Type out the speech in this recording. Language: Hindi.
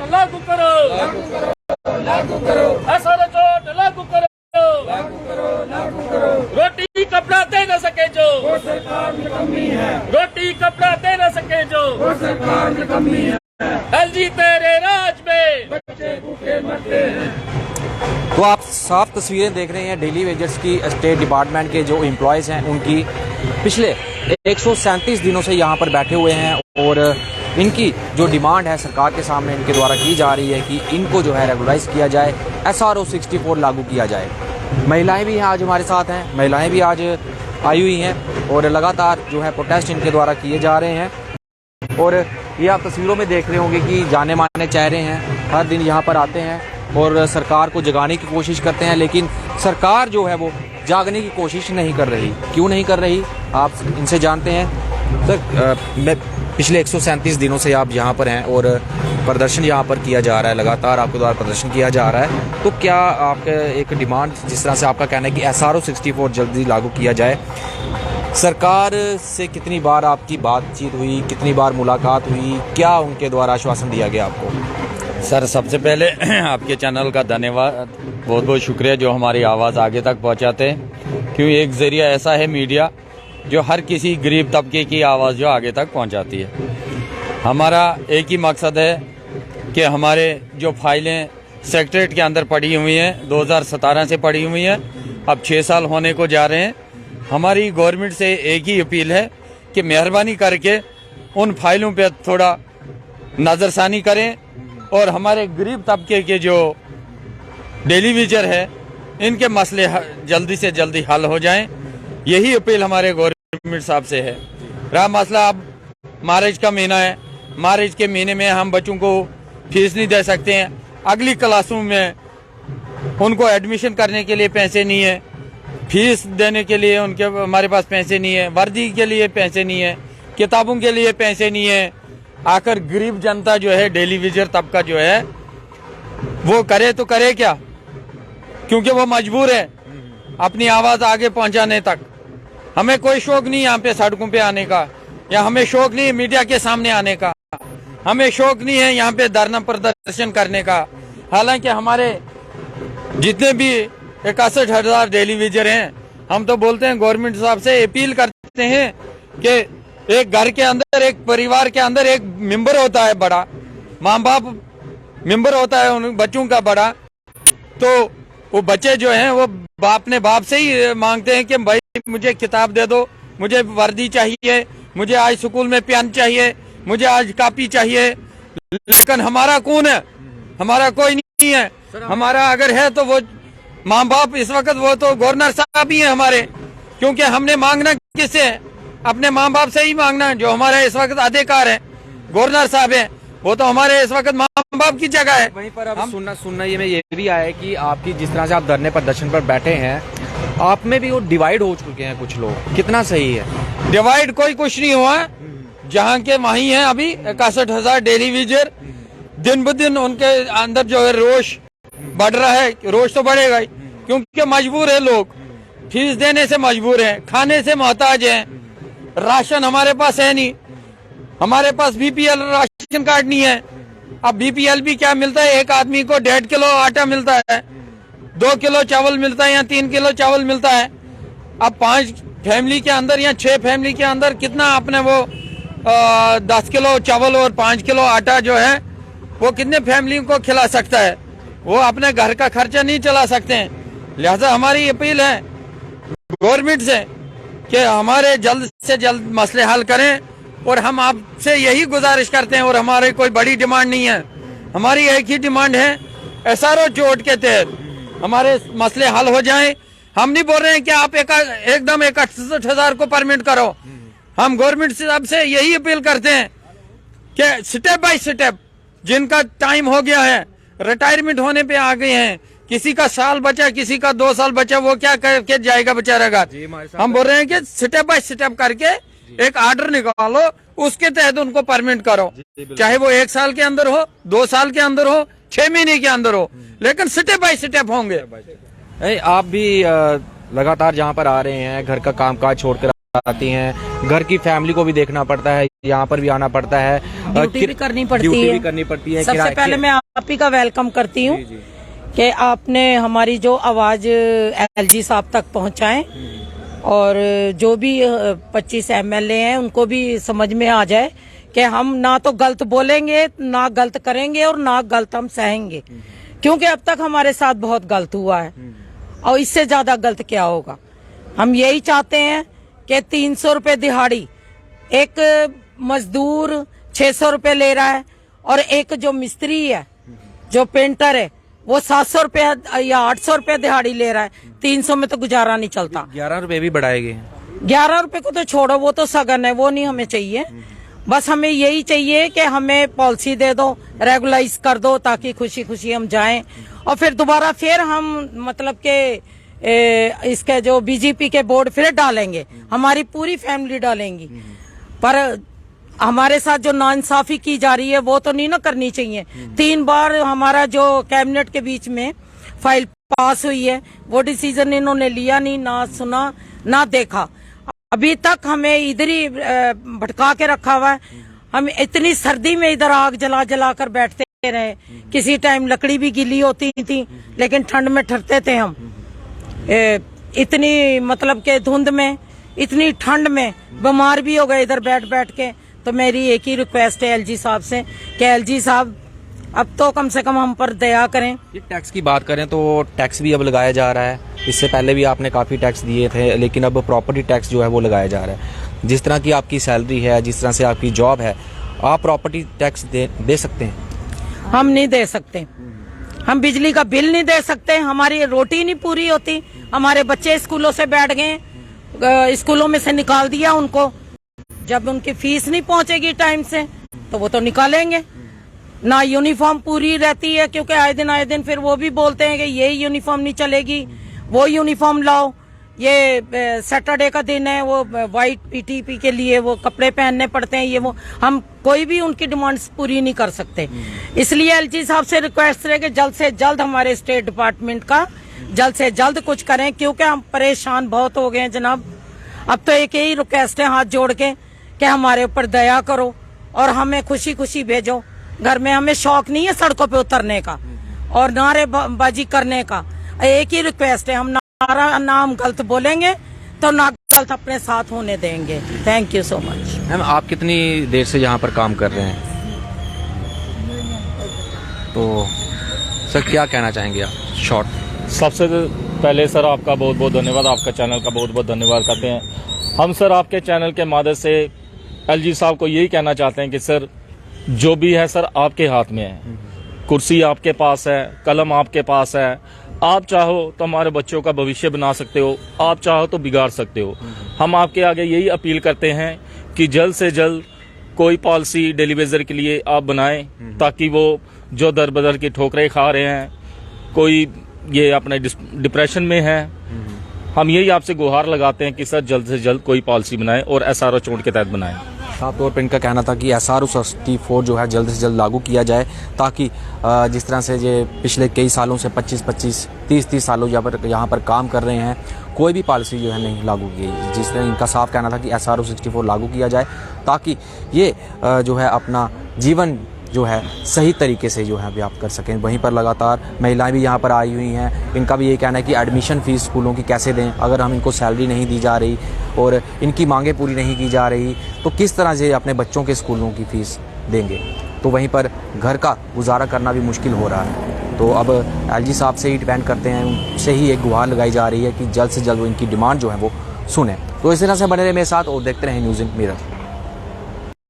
लागू करो, SRO चोट लागू करो, रोटी कपड़ा दे न सके जो रोटी कपड़ा दे न सके जो LG तेरे राज में बच्चे भूखे मरते हैं। तो आप साफ तस्वीरें देख रहे हैं डेली वेजर्स की स्टेट डिपार्टमेंट के जो एम्प्लॉयज हैं उनकी पिछले 137 दिनों से यहाँ पर बैठे हुए हैं और इनकी जो डिमांड है सरकार के सामने इनके द्वारा की जा रही है कि इनको जो है रेगुलराइज किया जाए, SRO 64 लागू किया जाए। महिलाएं भी आज हमारे साथ हैं, महिलाएं भी आज आई हुई हैं और लगातार जो है प्रोटेस्ट इनके द्वारा किए जा रहे हैं। और ये आप तस्वीरों में देख रहे होंगे कि जाने माने चेहरे हैं, हर दिन यहाँ पर आते हैं और सरकार को जगाने की कोशिश करते हैं, लेकिन सरकार जो है वो जागने की कोशिश नहीं कर रही। क्यों नहीं कर रही, आप इनसे जानते हैं। सर, मैं पिछले 137 दिनों से आप यहाँ पर हैं और प्रदर्शन यहाँ पर किया जा रहा है, लगातार आपके द्वारा प्रदर्शन किया जा रहा है, तो क्या आपका एक डिमांड, जिस तरह से आपका कहना है कि SRO 64 जल्दी लागू किया जाए, सरकार से कितनी बार आपकी बातचीत हुई, कितनी बार मुलाकात हुई, क्या उनके द्वारा आश्वासन दिया गया आपको? सर, सबसे पहले आपके चैनल का धन्यवाद, बहुत बहुत शुक्रिया जो हमारी आवाज़ आगे तक पहुंचाते हैं, क्योंकि एक ज़रिया ऐसा है मीडिया जो हर किसी गरीब तबके की आवाज़ जो आगे तक पहुंचाती है। हमारा एक ही मकसद है कि हमारे जो फाइलें सेक्रेटरीट के अंदर पड़ी हुई हैं, 2017 से पड़ी हुई हैं, अब 6 साल होने को जा रहे हैं। हमारी गवर्नमेंट से एक ही अपील है कि मेहरबानी करके उन फाइलों पे थोड़ा नज़रसानी करें और हमारे गरीब तबके के जो डेली वेजर है इनके मसले जल्दी से जल्दी हल हो जाएं। यही अपील हमारे गवर्नमेंट साहब से है। रहा मसला, अब मार्च का महीना है, मार्च के महीने में हम बच्चों को फीस नहीं दे सकते हैं, अगली क्लासों में उनको एडमिशन करने के लिए पैसे नहीं है, फीस देने के लिए उनके हमारे पास पैसे नहीं है, वर्दी के लिए पैसे नहीं है, किताबों के लिए पैसे नहीं है। आकर गरीब जनता जो है, डेली वेजर तबका जो है, वो करे तो करे क्या, क्योंकि वो मजबूर है अपनी आवाज़ आगे पहुंचाने तक। हमें कोई शौक नहीं यहाँ पे सड़कों पे आने का, या हमें शौक नहीं है मीडिया के सामने आने का, हमें शौक नहीं है यहाँ पे धरना प्रदर्शन करने का। हालांकि हमारे जितने भी 61,000 डेली वेजर हैं, हम तो बोलते हैं गवर्नमेंट साहब से अपील करते हैं कि एक घर के अंदर, एक परिवार के अंदर एक मेंबर होता है बड़ा, माँ बाप मेंबर होता है उन बच्चों का बड़ा, तो वो बच्चे जो हैं वो अपने बाप से ही मांगते हैं कि भाई मुझे किताब दे दो, मुझे वर्दी चाहिए, मुझे आज स्कूल में पेन चाहिए, मुझे आज कॉपी चाहिए। लेकिन हमारा कौन है? हमारा कोई नहीं है। हमारा अगर है तो वो माँ बाप इस वक्त वो तो गवर्नर साहब ही है हमारे, क्योंकि हमने मांगना किससे है? अपने माँ बाप से ही मांगना है, जो हमारे इस वक्त अधिकार है। गवर्नर साहब है, वो तो हमारे इस वक्त माँ बाप की जगह है। वहीं पर अब सुनना ये भी आया है कि आपकी जिस तरह से आप धरने प्रदर्शन पर बैठे हैं, आप में भी वो डिवाइड हो चुके हैं कुछ लोग, कितना सही है? डिवाइड कोई कुछ नहीं हुआ, जहाँ के वहीं हैं अभी 61,000 डेली वेजर। दिन ब दिन उनके अंदर जो है रोष बढ़ रहा है, रोष तो बढ़ेगा ही, क्योंकि मजबूर है लोग, फीस देने से मजबूर है, खाने से मोहताज है, राशन हमारे पास है नहीं, हमारे पास BPL राशन कार्ड नहीं है। अब BPL भी क्या मिलता है, एक आदमी को 1.5 किलो आटा मिलता है, 2 किलो चावल मिलता है या 3 किलो चावल मिलता है। अब 5 फैमिली के अंदर या 6 फैमिली के अंदर कितना आपने वो 10 किलो चावल और 5 किलो आटा जो है वो कितने फैमिली को खिला सकता है? वो अपने घर का खर्चा नहीं चला सकते हैं। लिहाजा हमारी अपील है गवर्नमेंट से कि हमारे जल्द से जल्द मसले हल करें, और हम आपसे यही गुजारिश करते हैं, और हमारे कोई बड़ी डिमांड नहीं है, हमारी एक ही डिमांड है, SRO चोट के तहत हमारे मसले हल हो जाएं। हम नहीं बोल रहे हैं कि आप एकदम 61,000 को परमिट करो। हम गवर्नमेंट साहब से यही अपील करते हैं कि स्टेप बाय स्टेप, जिनका टाइम हो गया है, रिटायरमेंट होने पे आ गए हैं, किसी का साल बचा, किसी का 2 साल बचा, वो क्या करके जाएगा बेचारा घर। हम बोल रहे हैं कि स्टेप बाय स्टेप करके एक ऑर्डर निकालो, उसके तहत उनको परमिट करो, चाहे वो 1 साल के अंदर हो, 2 साल के अंदर हो, 6 महीने के अंदर हो, लेकिन स्टेप बाय स्टेप होंगे। आप भी लगातार जहाँ पर आ रहे हैं, घर का कामकाज छोड़कर आती हैं, घर की फैमिली को भी देखना पड़ता है, यहाँ पर भी आना पड़ता है, ड्यूटी भी करनी पड़ती ड्यूटी है। भी करनी पड़ती है। सबसे पहले मैं आप ही का वेलकम करती हूँ कि आपने हमारी जो आवाज एलजी साहब तक पहुँचाएं और जो भी 25 एमएलए हैं उनको भी समझ में आ जाए कि हम ना तो गलत बोलेंगे, ना गलत करेंगे और ना गलत हम सहेंगे, क्योंकि अब तक हमारे साथ बहुत गलत हुआ है और इससे ज्यादा गलत क्या होगा। हम यही चाहते हैं कि 300 रुपए दिहाड़ी, एक मजदूर 600 रुपए ले रहा है और एक जो मिस्त्री है, जो पेंटर है, वो 700 रुपए या 800 रुपए दिहाड़ी ले रहा है। 300 में तो गुजारा नहीं चलता। 11 रुपए भी बढ़ाए गए हैं। 11 रुपए को तो छोड़ो, वो तो सगन है, वो नहीं हमें चाहिए। बस हमें यही चाहिए कि हमें पॉलिसी दे दो, रेगुलाइज कर दो, ताकि खुशी खुशी हम जाएं और फिर दोबारा फिर हम मतलब के इसके जो बीजेपी के बोर्ड फिर डालेंगे, हमारी पूरी फैमिली डालेंगी। पर हमारे साथ जो नाइंसाफी की जा रही है वो तो नहीं ना करनी चाहिए। 3 बार हमारा जो कैबिनेट के बीच में फाइल पास हुई है, वो डिसीजन इन्होंने लिया नहीं, ना सुना ना देखा। अभी तक हमें इधर ही भटका के रखा हुआ है। हम इतनी सर्दी में इधर आग जला जला कर बैठते रहे, किसी टाइम लकड़ी भी गीली होती थी, लेकिन ठंड में ठहरते थे हम। इतनी मतलब के धुंध में, इतनी ठंड में बीमार भी हो गए इधर बैठ बैठ के। तो मेरी एक ही रिक्वेस्ट है एलजी साहब से कि एलजी साहब अब तो कम से कम हम पर दया करें। ये टैक्स की बात करें तो टैक्स भी अब लगाया जा रहा है। इससे पहले भी आपने काफ़ी टैक्स दिए थे, लेकिन अब प्रॉपर्टी टैक्स जो है वो लगाया जा रहा है। जिस तरह की आपकी सैलरी है, जिस तरह से आपकी जॉब है, आप प्रॉपर्टी टैक्स दे सकते हैं? हम नहीं दे सकते। हम बिजली का बिल नहीं दे सकते, हमारी रोटी नहीं पूरी होती। हमारे बच्चे स्कूलों से बैठ गए, स्कूलों में से निकाल दिया उनको। जब उनकी फीस नहीं पहुंचेगी टाइम से तो वो तो निकालेंगे। ना यूनिफॉर्म पूरी रहती है, क्योंकि आए दिन फिर वो भी बोलते हैं कि ये यूनिफॉर्म नहीं चलेगी, वो यूनिफॉर्म लाओ। ये सैटरडे का दिन है, वो वाइट पीटीपी के लिए वो कपड़े पहनने पड़ते हैं, ये वो हम कोई भी उनकी डिमांड्स पूरी नहीं कर सकते। इसलिए एलजी साहब से रिक्वेस्ट है कि जल्द से जल्द हमारे स्टेट डिपार्टमेंट का जल्द से जल्द कुछ करें, क्योंकि हम परेशान बहुत हो गए हैं जनाब। अब तो एक यही रिक्वेस्ट है हाथ जोड़ के कि हमारे ऊपर दया करो और हमें खुशी खुशी भेजो घर में। हमें शौक नहीं है सड़कों पे उतरने का और नारेबाजी करने का। एक ही रिक्वेस्ट है, हम नाम गलत बोलेंगे तो ना गलत अपने साथ होने देंगे। Thank you so much. Ma'am, आप कितनी देर से यहाँ पर काम कर रहे हैं? तो सर क्या कहना चाहेंगे आप शॉर्ट? सबसे पहले सर आपका बहुत बहुत धन्यवाद, आपका चैनल का बहुत बहुत धन्यवाद करते हैं हम। सर आपके चैनल के माध्यम से एलजी साहब को यही कहना चाहते हैं कि सर जो भी है सर आपके हाथ में है। कुर्सी आपके पास है, कलम आपके पास है। आप चाहो तो हमारे बच्चों का भविष्य बना सकते हो, आप चाहो तो बिगाड़ सकते हो। हम आपके आगे यही अपील करते हैं कि जल्द से जल्द कोई पॉलिसी डेली वेजर के लिए आप बनाएं, ताकि वो जो दर बदर की ठोकरें खा रहे हैं, कोई ये अपने डिप्रेशन में है, हम यही आपसे गुहार लगाते हैं कि सर जल्द से जल्द कोई पॉलिसी बनाएं और SRO चोट के तहत बनाएं। साफ तौर पर इनका कहना था कि SRO 64 जो है जल्द से जल्द लागू किया जाए, ताकि जिस तरह से ये पिछले कई सालों से 25-25, 30-30 सालों यहाँ पर काम कर रहे हैं, कोई भी पॉलिसी जो है नहीं लागू की गई। जिस तरह इनका साफ कहना था कि SRO 64 लागू किया जाए, ताकि ये जो है अपना जीवन जो है सही तरीके से जो है व्याप्त कर सकें। वहीं पर लगातार महिलाएं भी यहाँ पर आई हुई हैं। इनका भी ये कहना है कि एडमिशन फ़ीस स्कूलों की कैसे दें, अगर हम इनको सैलरी नहीं दी जा रही और इनकी मांगें पूरी नहीं की जा रही तो किस तरह से अपने बच्चों के स्कूलों की फ़ीस देंगे। तो वहीं पर घर का गुजारा करना भी मुश्किल हो रहा है। तो अब एलजी साहब से ही डिपेंड करते हैं, उनसे ही एक गुहार लगाई जा रही है कि जल्द से जल्द वो इनकी डिमांड जो है वो सुने। तो इस तरह से बने रहे मेरे साथ और देखते रहें न्यूज़ इन मिरर।